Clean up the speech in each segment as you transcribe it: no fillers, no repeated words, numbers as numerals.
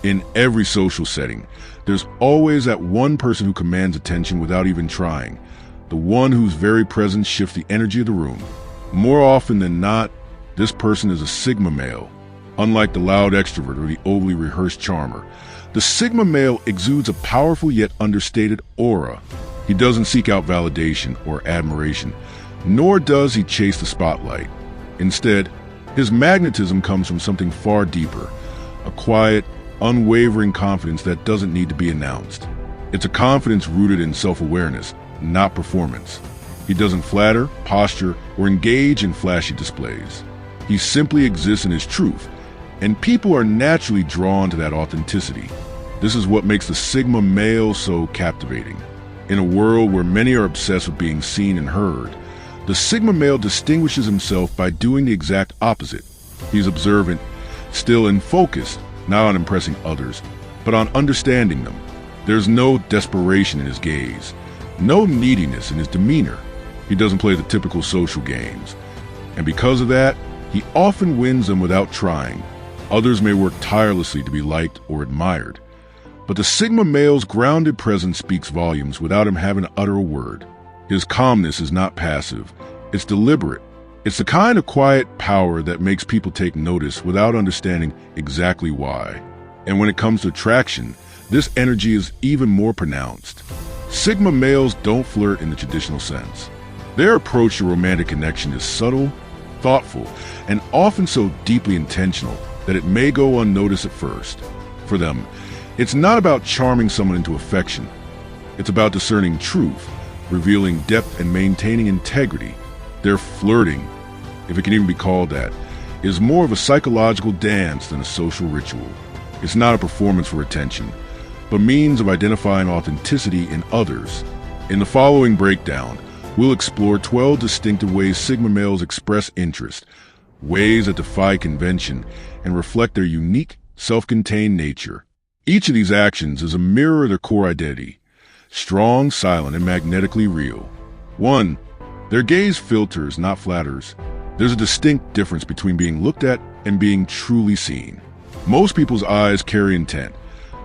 In every social setting, there's always that one person who commands attention without even trying, the one whose very presence shifts the energy of the room. More often than not, this person is a Sigma male. Unlike the loud extrovert or the overly rehearsed charmer, the Sigma male exudes a powerful yet understated aura. He doesn't seek out validation or admiration, nor does he chase the spotlight. Instead, his magnetism comes from something far deeper, a quiet, unwavering confidence that doesn't need to be announced. It's a confidence rooted in self-awareness, not performance. He doesn't flatter, posture, or engage in flashy displays. He simply exists in his truth, and people are naturally drawn to that authenticity. This is what makes the Sigma male so captivating. In a world where many are obsessed with being seen and heard, the Sigma male distinguishes himself by doing the exact opposite. He's observant, still and focused, not on impressing others, but on understanding them. There's no desperation in his gaze, no neediness in his demeanor. He doesn't play the typical social games. And because of that, he often wins them without trying. Others may work tirelessly to be liked or admired. But the Sigma male's grounded presence speaks volumes without him having to utter a word. His calmness is not passive, it's deliberate. It's the kind of quiet power that makes people take notice without understanding exactly why. And when it comes to attraction, this energy is even more pronounced. Sigma males don't flirt in the traditional sense. Their approach to romantic connection is subtle, thoughtful, and often so deeply intentional that it may go unnoticed at first. For them, it's not about charming someone into affection. It's about discerning truth, revealing depth, and maintaining integrity. Their flirting, if it can even be called that, is more of a psychological dance than a social ritual. It's not a performance for attention, but means of identifying authenticity in others. In the following breakdown, we'll explore 12 distinctive ways Sigma males express interest, ways that defy convention and reflect their unique, self-contained nature. Each of these actions is a mirror of their core identity: strong, silent, and magnetically real. 1. Their gaze filters, not flatters. There's a distinct difference between being looked at and being truly seen. Most people's eyes carry intent,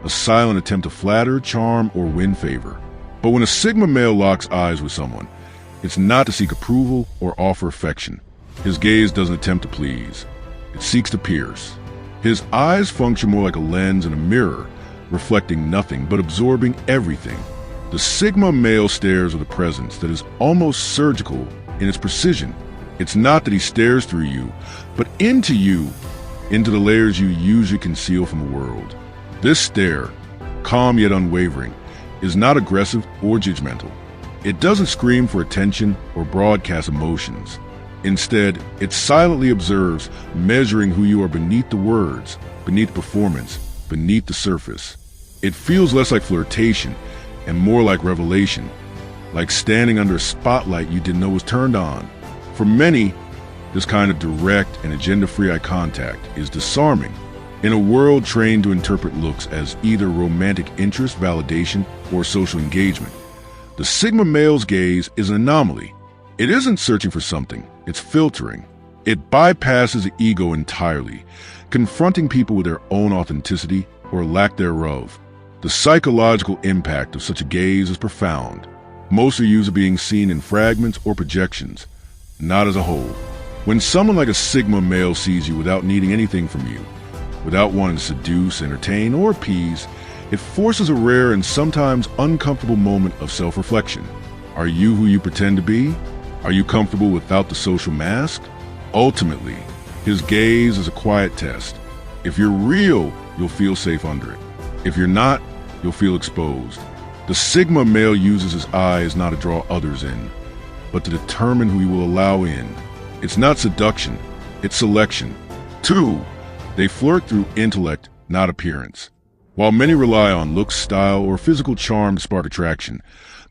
a silent attempt to flatter, charm, or win favor. But when a Sigma male locks eyes with someone, it's not to seek approval or offer affection. His gaze doesn't attempt to please. It seeks to pierce. His eyes function more like a lens and a mirror, reflecting nothing but absorbing everything. The Sigma male stares with a presence that is almost surgical in its precision. It's not that he stares through you, but into you, into the layers you usually conceal from the world. This stare, calm yet unwavering, is not aggressive or judgmental. It doesn't scream for attention or broadcast emotions. Instead, it silently observes, measuring who you are beneath the words, beneath performance, beneath the surface. It feels less like flirtation and more like revelation, like standing under a spotlight you didn't know was turned on. For many, this kind of direct and agenda-free eye contact is disarming. In a world trained to interpret looks as either romantic interest, validation, or social engagement, the Sigma male's gaze is an anomaly. It isn't searching for something, it's filtering. It bypasses the ego entirely, confronting people with their own authenticity or lack thereof. The psychological impact of such a gaze is profound. Most are used to being seen in fragments or projections, not as a whole. When someone like a Sigma male sees you without needing anything from you, without wanting to seduce, entertain, or appease, it forces a rare and sometimes uncomfortable moment of self-reflection. Are you who you pretend to be? Are you comfortable without the social mask? Ultimately, his gaze is a quiet test. If you're real, you'll feel safe under it. If you're not, you'll feel exposed. The Sigma male uses his eyes not to draw others in, but to determine who he will allow in. It's not seduction, it's selection. 2. They flirt through intellect, not appearance. While many rely on looks, style, or physical charm to spark attraction,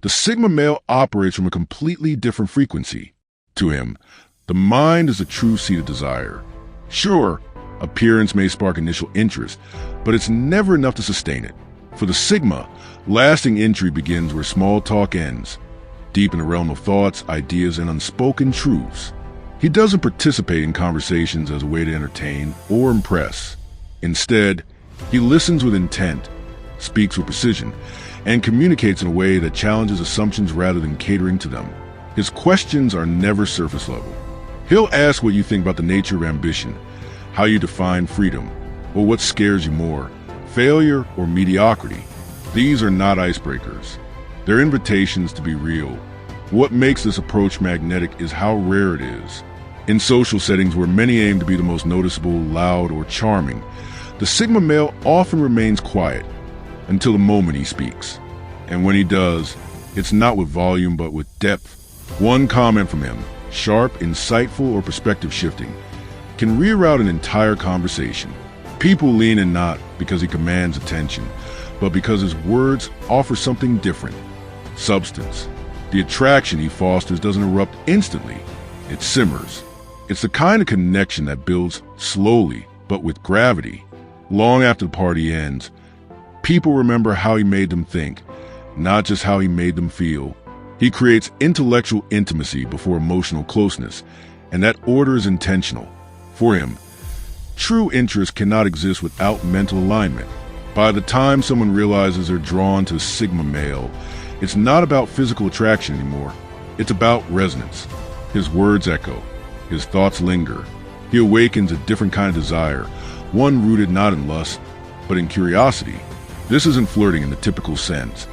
the Sigma male operates from a completely different frequency. To him, the mind is the true seat of desire. Sure, appearance may spark initial interest, but it's never enough to sustain it. For the Sigma, lasting intrigue begins where small talk ends, deep in the realm of thoughts, ideas, and unspoken truths. He doesn't participate in conversations as a way to entertain or impress. Instead, He listens with intent, speaks with precision, and communicates in a way that challenges assumptions rather than catering to them. His questions are never surface level. He'll ask what you think about the nature of ambition, how you define freedom, or what scares you more, failure or mediocrity. These are not icebreakers. They're invitations to be real. What makes this approach magnetic is how rare it is. In social settings where many aim to be the most noticeable, loud, or charming, the Sigma male often remains quiet until the moment he speaks. And when he does, it's not with volume but with depth. One comment from him, sharp, insightful, or perspective shifting, can reroute an entire conversation. People lean in not because he commands attention, but because his words offer something different. Substance. The attraction he fosters doesn't erupt instantly. It simmers. It's the kind of connection that builds slowly, but with gravity. Long after the party ends, people remember how he made them think, not just how he made them feel. He creates intellectual intimacy before emotional closeness, and that order is intentional. For him, true interest cannot exist without mental alignment. By the time someone realizes they're drawn to the Sigma male, it's not about physical attraction anymore. It's about resonance. His words echo. His thoughts linger. He awakens a different kind of desire, one rooted not in lust, but in curiosity. This isn't flirting in the typical sense.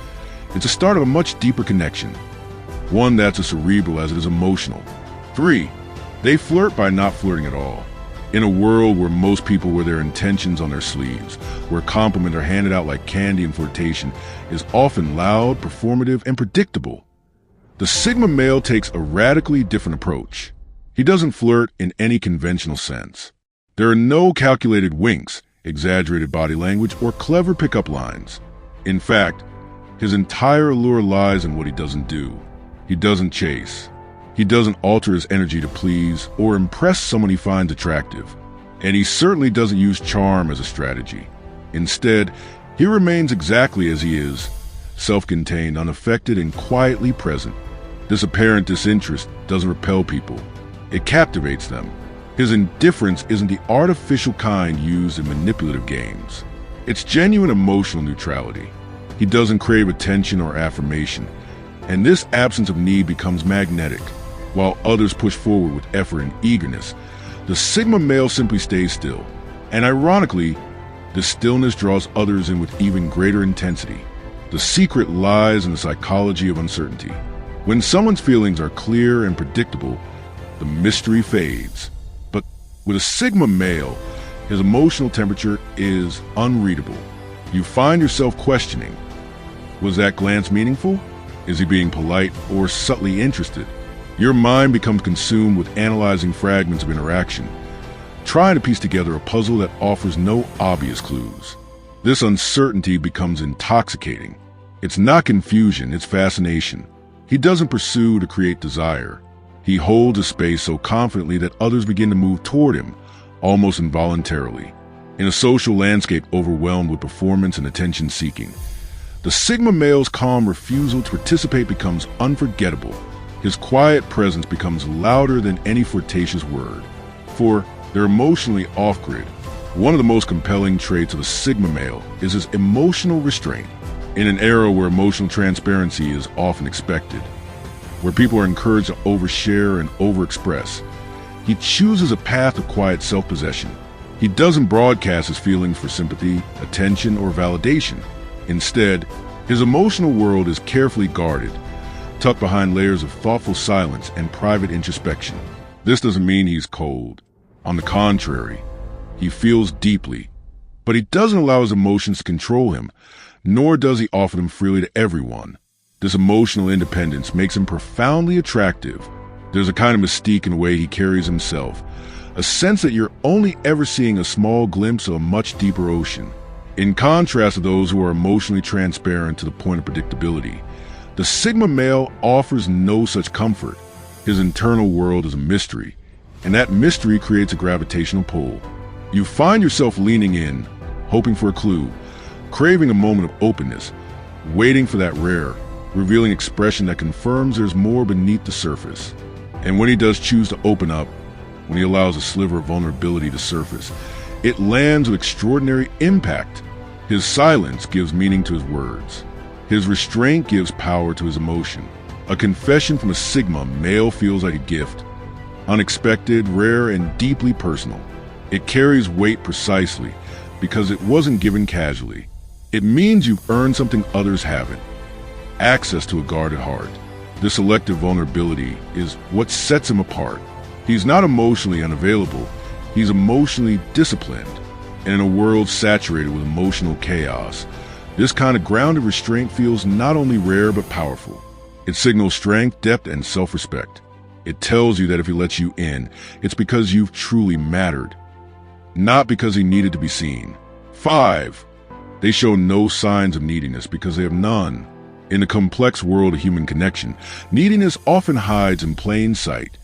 It's a start of a much deeper connection, one that's as cerebral as it is emotional. 3. They flirt by not flirting at all. In a world where most people wear their intentions on their sleeves, where compliments are handed out like candy and flirtation is often loud, performative, and predictable, the Sigma male takes a radically different approach. He doesn't flirt in any conventional sense. There are no calculated winks, exaggerated body language, or clever pickup lines. In fact, his entire allure lies in what he doesn't do. He doesn't chase. He doesn't alter his energy to please or impress someone he finds attractive. And he certainly doesn't use charm as a strategy. Instead, he remains exactly as he is, self-contained, unaffected, and quietly present. This apparent disinterest doesn't repel people. It captivates them. His indifference isn't the artificial kind used in manipulative games. It's genuine emotional neutrality. He doesn't crave attention or affirmation, and this absence of need becomes magnetic. While others push forward with effort and eagerness, the Sigma male simply stays still. And ironically, this stillness draws others in with even greater intensity. The secret lies in the psychology of uncertainty. When someone's feelings are clear and predictable, the mystery fades. But with a Sigma male, his emotional temperature is unreadable. You find yourself questioning, was that glance meaningful? Is he being polite or subtly interested? Your mind becomes consumed with analyzing fragments of interaction, trying to piece together a puzzle that offers no obvious clues. This uncertainty becomes intoxicating. It's not confusion, it's fascination. He doesn't pursue to create desire. He holds a space so confidently that others begin to move toward him, almost involuntarily. In a social landscape overwhelmed with performance and attention-seeking, the Sigma male's calm refusal to participate becomes unforgettable. His quiet presence becomes louder than any flirtatious word. For they're emotionally off-grid. One of the most compelling traits of a Sigma male is his emotional restraint. In an era where emotional transparency is often expected, where people are encouraged to overshare and overexpress, he chooses a path of quiet self-possession. He doesn't broadcast his feelings for sympathy, attention, or validation. Instead, his emotional world is carefully guarded, tucked behind layers of thoughtful silence and private introspection. This doesn't mean he's cold. On the contrary, he feels deeply, but he doesn't allow his emotions to control him, nor does he offer them freely to everyone. This emotional independence makes him profoundly attractive. There's a kind of mystique in the way he carries himself, a sense that you're only ever seeing a small glimpse of a much deeper ocean. In contrast to those who are emotionally transparent to the point of predictability, the Sigma male offers no such comfort. His internal world is a mystery, and that mystery creates a gravitational pull. You find yourself leaning in, hoping for a clue, craving a moment of openness, waiting for that rare, revealing expression that confirms there's more beneath the surface. And when he does choose to open up, when he allows a sliver of vulnerability to surface, It lands with extraordinary impact. His silence gives meaning to his words. His restraint gives power to his emotion. A confession from a Sigma male feels like a gift. Unexpected, rare, and deeply personal. It carries weight precisely because it wasn't given casually. It means you've earned something others haven't. Access to a guarded heart. This selective vulnerability is what sets him apart. He's not emotionally unavailable, he's emotionally disciplined. And in a world saturated with emotional chaos, this kind of grounded restraint feels not only rare but powerful. It signals strength, depth, and self-respect. It tells you that if he lets you in, it's because you've truly mattered, not because he needed to be seen. 5. They show no signs of neediness because they have none. In the complex world of human connection, neediness often hides in plain sight,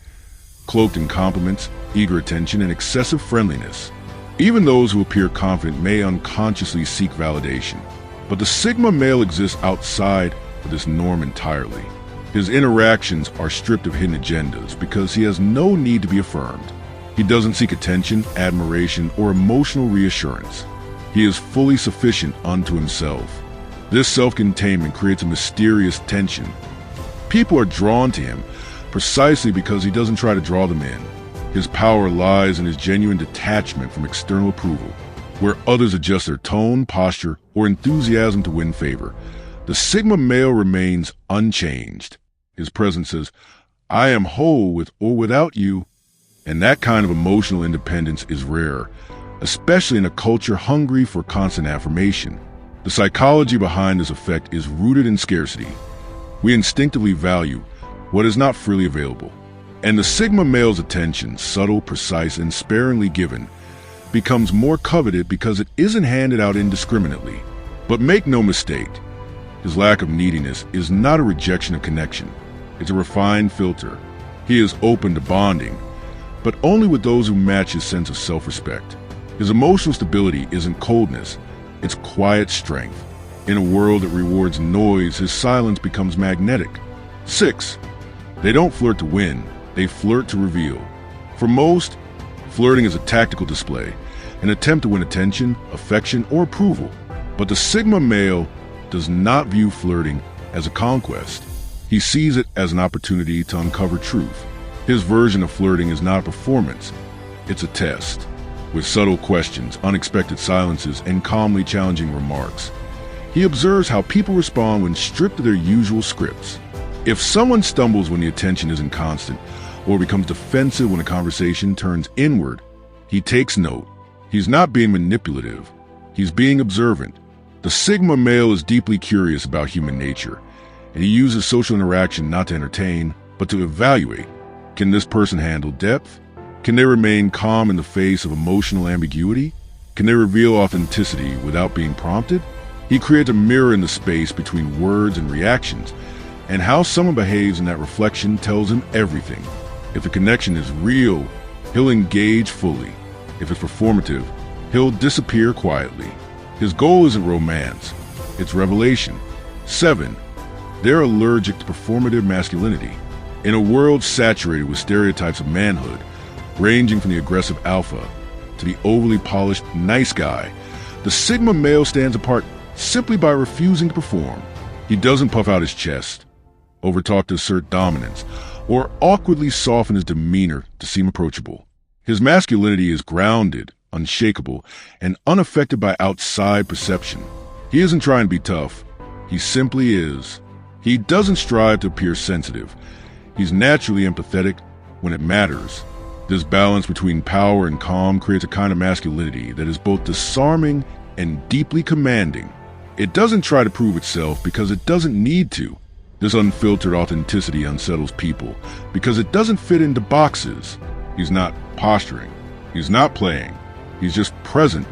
cloaked in compliments, eager attention, and excessive friendliness. Even those who appear confident may unconsciously seek validation. But the Sigma male exists outside of this norm entirely. His interactions are stripped of hidden agendas because he has no need to be affirmed. He doesn't seek attention, admiration, or emotional reassurance. He is fully sufficient unto himself. This self-containment creates a mysterious tension. People are drawn to him precisely because he doesn't try to draw them in. His power lies in his genuine detachment from external approval, where others adjust their tone, posture, or enthusiasm to win favor. The Sigma male remains unchanged. His presence says, "I am whole with or without you." And that kind of emotional independence is rare, especially in a culture hungry for constant affirmation. The psychology behind this effect is rooted in scarcity. We instinctively value what is not freely available. And the Sigma male's attention, subtle, precise, and sparingly given, becomes more coveted because it isn't handed out indiscriminately. But make no mistake, his lack of neediness is not a rejection of connection. It's a refined filter. He is open to bonding, but only with those who match his sense of self-respect. His emotional stability isn't coldness, it's quiet strength. In a world that rewards noise, his silence becomes magnetic. 6. They don't flirt to win, they flirt to reveal. For most, flirting is a tactical display, an attempt to win attention, affection, or approval. But the Sigma male does not view flirting as a conquest. He sees it as an opportunity to uncover truth. His version of flirting is not a performance, it's a test. With subtle questions, unexpected silences, and calmly challenging remarks, he observes how people respond when stripped of their usual scripts. If someone stumbles when the attention isn't constant, or becomes defensive when a conversation turns inward, he takes note. He's not being manipulative, he's being observant. The Sigma male is deeply curious about human nature, and he uses social interaction not to entertain, but to evaluate. Can this person handle depth? Can they remain calm in the face of emotional ambiguity? Can they reveal authenticity without being prompted? He creates a mirror in the space between words and reactions, and how someone behaves in that reflection tells him everything. If the connection is real, he'll engage fully. If it's performative, he'll disappear quietly. His goal isn't romance, it's revelation. 7. They're allergic to performative masculinity. In a world saturated with stereotypes of manhood, ranging from the aggressive alpha to the overly polished nice guy, the Sigma male stands apart simply by refusing to perform. He doesn't puff out his chest, overtalk to assert dominance, or awkwardly soften his demeanor to seem approachable. His masculinity is grounded, unshakable, and unaffected by outside perception. He isn't trying to be tough. He simply is. He doesn't strive to appear sensitive. He's naturally empathetic when it matters. This balance between power and calm creates a kind of masculinity that is both disarming and deeply commanding. It doesn't try to prove itself because it doesn't need to. This unfiltered authenticity unsettles people because it doesn't fit into boxes. He's not posturing. He's not playing. He's just present,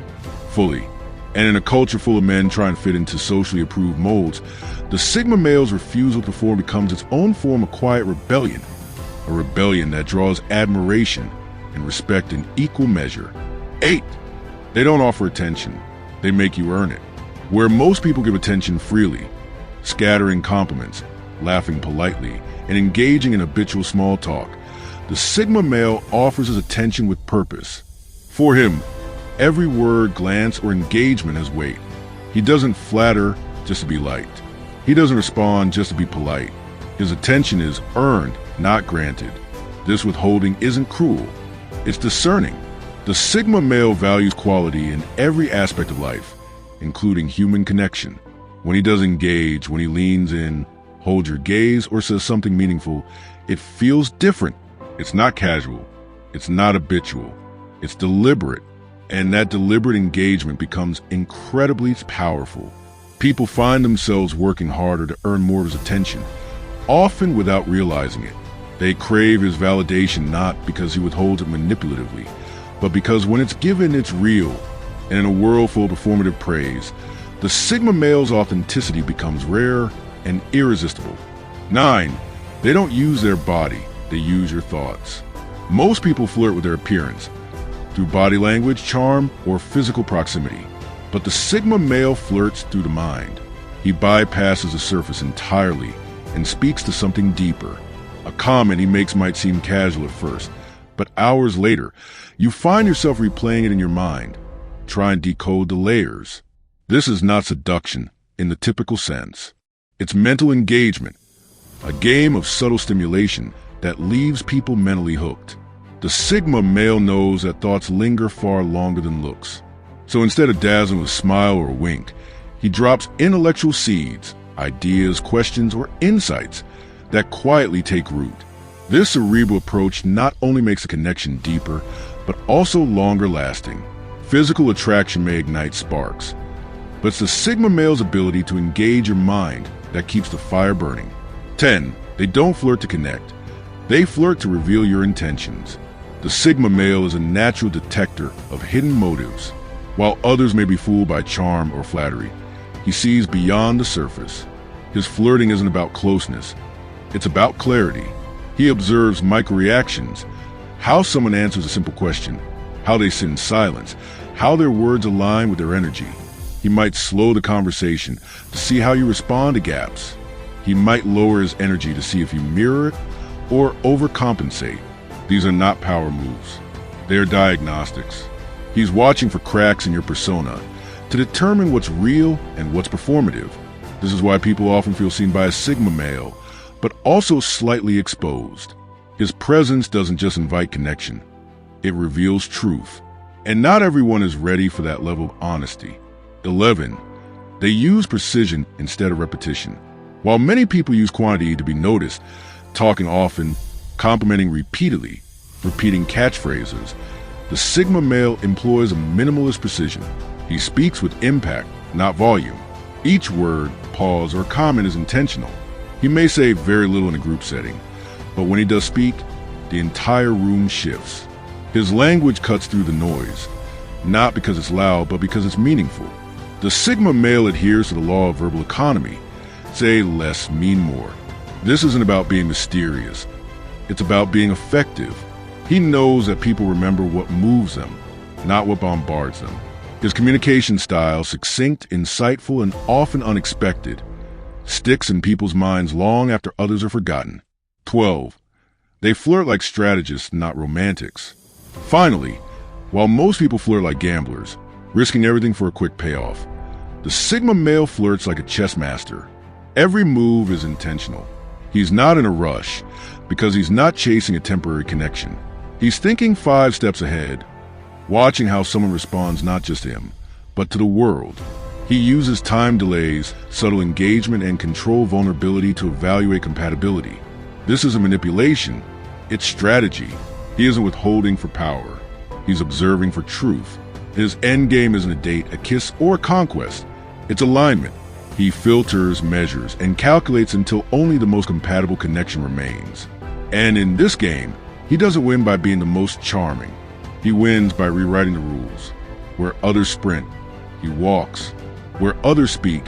fully. And in a culture full of men trying to fit into socially approved molds, the Sigma male's refusal to perform becomes its own form of quiet rebellion. A rebellion that draws admiration and respect in equal measure. 8. They don't offer attention. They make you earn it. Where most people give attention freely, scattering compliments, laughing politely, and engaging in habitual small talk, the Sigma male offers his attention with purpose. For him, Every word, glance, or engagement has weight. He doesn't flatter just to be liked. He doesn't respond just to be polite. His attention is earned, not granted. This withholding isn't cruel. It's discerning. The Sigma male values quality in every aspect of life, including human connection. When he does engage, when he leans in, holds your gaze, or says something meaningful, it feels different. It's not casual. It's not habitual. It's deliberate. And that deliberate engagement becomes incredibly powerful. People find themselves working harder to earn more of his attention, often without realizing it. They crave his validation not because he withholds it manipulatively, but because when it's given, it's real. And in a world full of performative praise, the Sigma male's authenticity becomes rare and irresistible. 9. They don't use their body, they use your thoughts. Most people flirt with their appearance, through body language, charm, or physical proximity. But the Sigma male flirts through the mind. He bypasses the surface entirely and speaks to something deeper. A comment he makes might seem casual at first, but hours later, you find yourself replaying it in your mind, trying to decode the layers. This is not seduction in the typical sense. It's mental engagement, a game of subtle stimulation that leaves people mentally hooked. The Sigma male knows that thoughts linger far longer than looks. So instead of dazzling with a smile or a wink, he drops intellectual seeds, ideas, questions, or insights that quietly take root. This cerebral approach not only makes a connection deeper, but also longer lasting. Physical attraction may ignite sparks, but it's the Sigma male's ability to engage your mind that keeps the fire burning. 10. They don't flirt to connect. They flirt to reveal your intentions. The Sigma male is a natural detector of hidden motives. While others may be fooled by charm or flattery, he sees beyond the surface. His flirting isn't about closeness. It's about clarity. He observes micro-reactions, how someone answers a simple question, how they sit in silence, how their words align with their energy. He might slow the conversation to see how you respond to gaps. He might lower his energy to see if you mirror it or overcompensate. These are not power moves. They are diagnostics. He's watching for cracks in your persona to determine what's real and what's performative. This is why people often feel seen by a Sigma male, but also slightly exposed. His presence doesn't just invite connection. It reveals truth. And not everyone is ready for that level of honesty. 11. They use precision instead of repetition. While many people use quantity to be noticed, talking often, complimenting repeatedly, repeating catchphrases, the Sigma male employs a minimalist precision. He speaks with impact, not volume. Each word, pause, or comment is intentional. He may say very little in a group setting, but when he does speak, the entire room shifts. His language cuts through the noise, not because it's loud, but because it's meaningful. The Sigma male adheres to the law of verbal economy. Say less, mean more. This isn't about being mysterious. It's about being effective. He knows that people remember what moves them, not what bombards them. His communication style, succinct, insightful, and often unexpected, sticks in people's minds long after others are forgotten. 12. They flirt like strategists, not romantics. Finally, while most people flirt like gamblers, risking everything for a quick payoff, the Sigma male flirts like a chess master. Every move is intentional. He's not in a rush because he's not chasing a temporary connection. He's thinking 5 steps ahead, watching how someone responds not just to him, but to the world. He uses time delays, subtle engagement, and control vulnerability to evaluate compatibility. This isn't manipulation, it's strategy. He isn't withholding for power. He's observing for truth. His end game isn't a date, a kiss, or a conquest. It's alignment. He filters, measures, and calculates until only the most compatible connection remains. And in this game, he doesn't win by being the most charming. He wins by rewriting the rules. Where others sprint, he walks. Where others speak,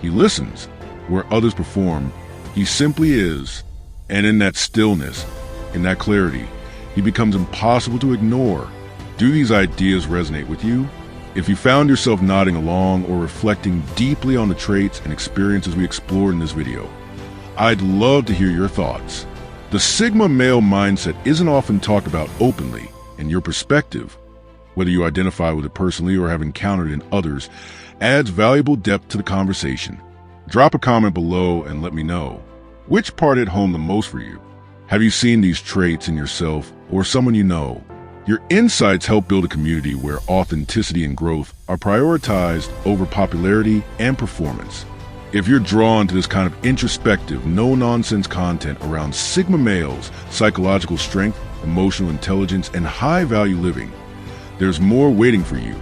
he listens. Where others perform, he simply is. And in that stillness, in that clarity, he becomes impossible to ignore. Do these ideas resonate with you? If you found yourself nodding along or reflecting deeply on the traits and experiences we explored in this video, I'd love to hear your thoughts. The Sigma male mindset isn't often talked about openly. In your perspective, whether you identify with it personally or have encountered it in others, adds valuable depth to the conversation. Drop a comment below and let me know. Which part hit home the most for you? Have you seen these traits in yourself or someone you know? Your insights help build a community where authenticity and growth are prioritized over popularity and performance. If you're drawn to this kind of introspective, no-nonsense content around Sigma males, psychological strength, emotional intelligence, and high-value living, there's more waiting for you.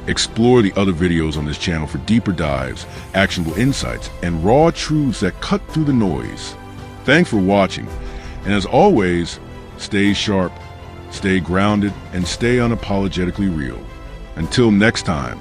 Explore the other videos on this channel for deeper dives, actionable insights, and raw truths that cut through the noise. Thanks for watching, and as always, stay sharp, stay grounded, and stay unapologetically real. Until next time.